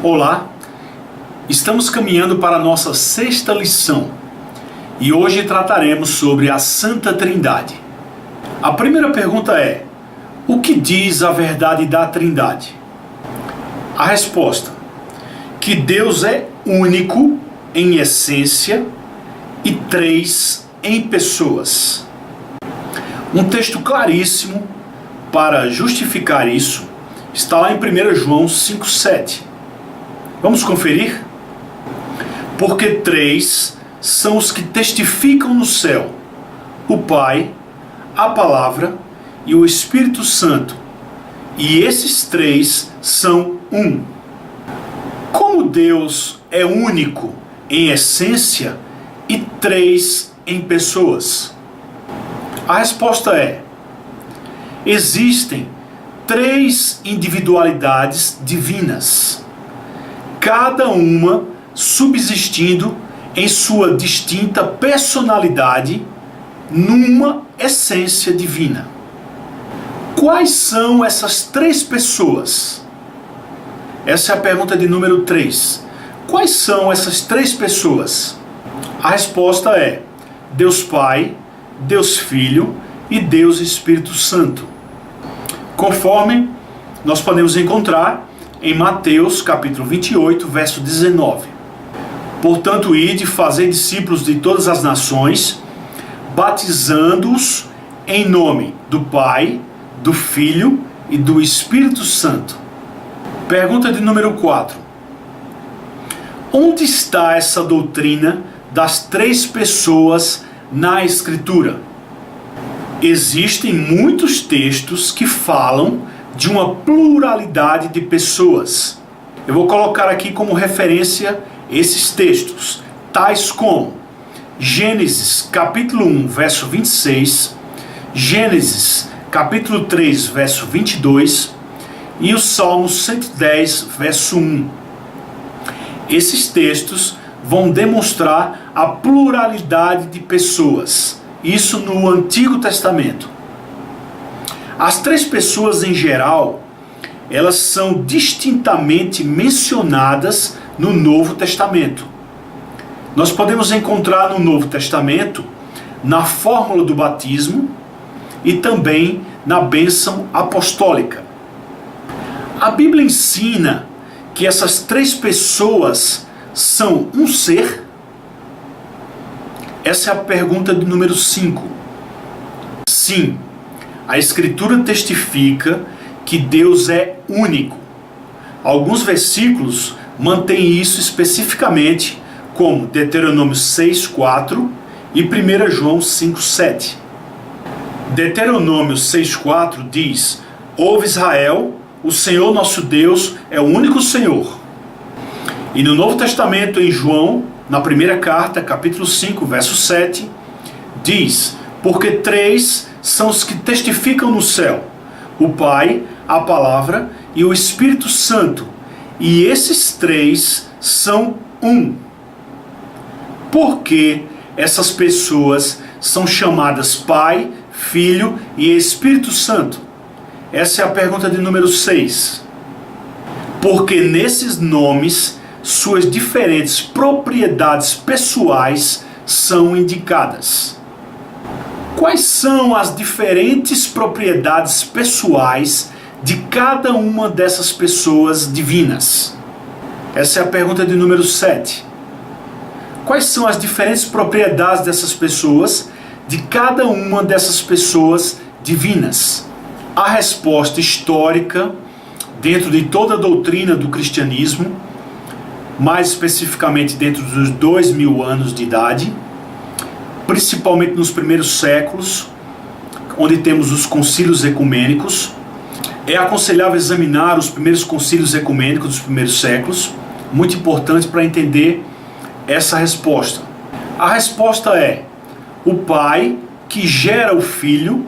Olá, estamos caminhando para a nossa sexta lição e hoje trataremos sobre a Santa Trindade. A primeira pergunta é: o que diz a verdade da Trindade? A resposta: que Deus é único em essência e três em pessoas. Um texto claríssimo para justificar isso está lá em 1 João 5,7. Vamos conferir? Porque três são os que testificam no céu: o Pai, a Palavra e o Espírito Santo. E esses três são um. Como Deus é único em essência e três em pessoas? A resposta é: existem três individualidades divinas, cada uma subsistindo em sua distinta personalidade numa essência divina. Quais são essas três pessoas? Essa é a pergunta de número 3. Quais são essas três pessoas? A resposta é: Deus Pai, Deus Filho e Deus Espírito Santo, conforme nós podemos encontrar em Mateus capítulo 28, verso 19. Portanto, ide, fazei discípulos de todas as nações, batizando-os em nome do Pai, do Filho e do Espírito Santo. Pergunta de número 4. Onde está essa doutrina das três pessoas na Escritura? Existem muitos textos que falam de uma pluralidade de pessoas. Eu vou colocar aqui como referência esses textos, tais como Gênesis capítulo 1, verso 26, Gênesis capítulo 3, verso 22 e o Salmo 110, verso 1. Esses textos vão demonstrar a pluralidade de pessoas, isso no Antigo Testamento. As três pessoas em geral, elas são distintamente mencionadas no Novo Testamento. Nós podemos encontrar no Novo Testamento, na fórmula do batismo e também na bênção apostólica. A Bíblia ensina que essas três pessoas são um ser? Essa é a pergunta de número 5. Sim. A Escritura testifica que Deus é único. Alguns versículos mantêm isso especificamente, como Deuteronômio 6,4 e 1 João 5,7. Deuteronômio 6,4 diz: Ouve Israel, o Senhor nosso Deus é o único Senhor. E no Novo Testamento, em João, na primeira carta, capítulo 5, verso 7, diz: Porque três são os que testificam no céu: o Pai, a Palavra e o Espírito Santo, e esses três são um. Por que essas pessoas são chamadas Pai, Filho e Espírito Santo? Essa é a pergunta de número 6. Porque nesses nomes, suas diferentes propriedades pessoais são indicadas. Quais são as diferentes propriedades pessoais de cada uma dessas pessoas divinas? Essa é a pergunta de número 7. Quais são as diferentes propriedades dessas pessoas, de cada uma dessas pessoas divinas? A resposta histórica, dentro de toda a doutrina do cristianismo, mais especificamente dentro dos 2000 anos de idade, principalmente nos primeiros séculos, onde temos os concílios ecumênicos. É aconselhável examinar os primeiros concílios ecumênicos dos primeiros séculos, muito importante para entender essa resposta. A resposta é: o Pai que gera o Filho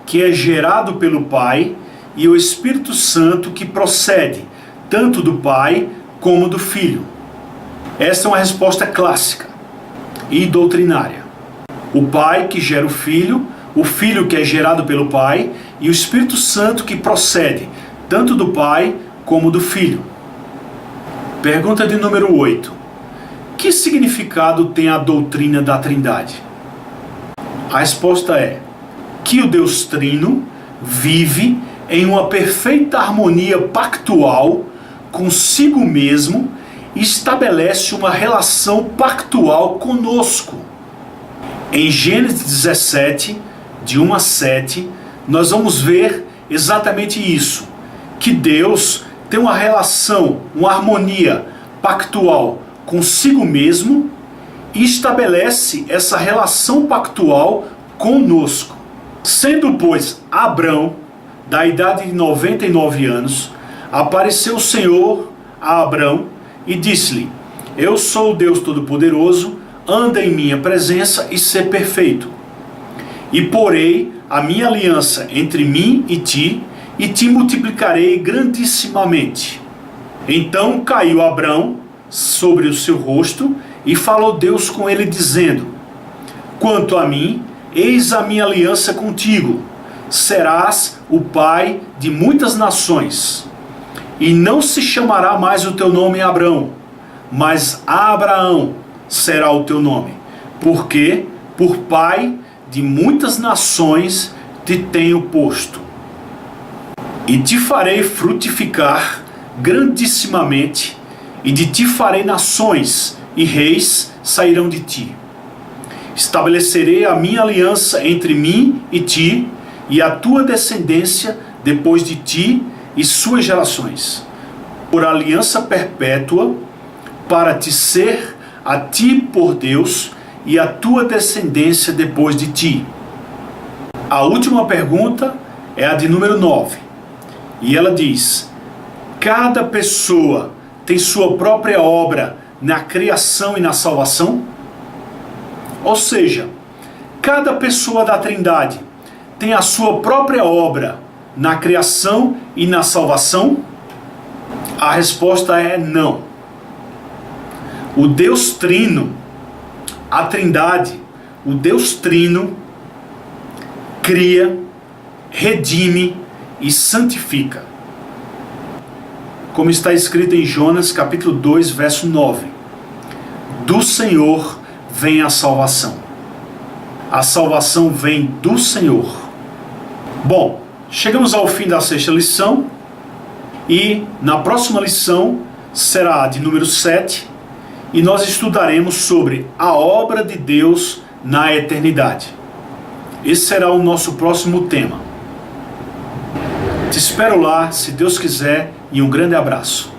que é gerado pelo Pai, e o Espírito Santo que procede tanto do Pai como do Filho. Essa é uma resposta clássica e doutrinária. O Pai que gera o Filho que é gerado pelo Pai, e o Espírito Santo que procede tanto do Pai como do Filho. Pergunta de número 8. Que significado tem a doutrina da Trindade? A resposta é que o Deus Trino vive em uma perfeita harmonia pactual consigo mesmo e estabelece uma relação pactual conosco. Em Gênesis 17, de 1 a 7, nós vamos ver exatamente isso, que Deus tem uma relação, uma harmonia pactual consigo mesmo e estabelece essa relação pactual conosco. Sendo, pois, Abrão, da idade de 99 anos, apareceu o Senhor a Abrão e disse-lhe: Eu sou o Deus Todo-Poderoso, anda em minha presença e sê perfeito. E porei a minha aliança entre mim e te multiplicarei grandissimamente. Então caiu Abrão sobre o seu rosto e falou Deus com ele, dizendo: Quanto a mim, eis a minha aliança contigo, serás o pai de muitas nações. E não se chamará mais o teu nome Abrão, mas Abraão será o teu nome, porque por pai de muitas nações te tenho posto. E te farei frutificar grandissimamente, e de ti farei nações, e reis sairão de ti. Estabelecerei a minha aliança entre mim e ti, e a tua descendência depois de ti, e suas gerações, por aliança perpétua, para te ser a ti por Deus, e a tua descendência depois de ti. A última pergunta é a de número 9. E ela diz: cada pessoa tem sua própria obra na criação e na salvação? Ou seja, cada pessoa da Trindade tem a sua própria obra na criação e na salvação? A resposta é não. O Deus Trino, a Trindade, o Deus Trino, cria, redime e santifica. Como está escrito em Jonas capítulo 2, verso 9. Do Senhor vem a salvação. A salvação vem do Senhor. Bom, chegamos ao fim da 6ª lição e na próxima lição será a de número 7 e nós estudaremos sobre a obra de Deus na eternidade. Esse será o nosso próximo tema. Te espero lá, se Deus quiser, e um grande abraço.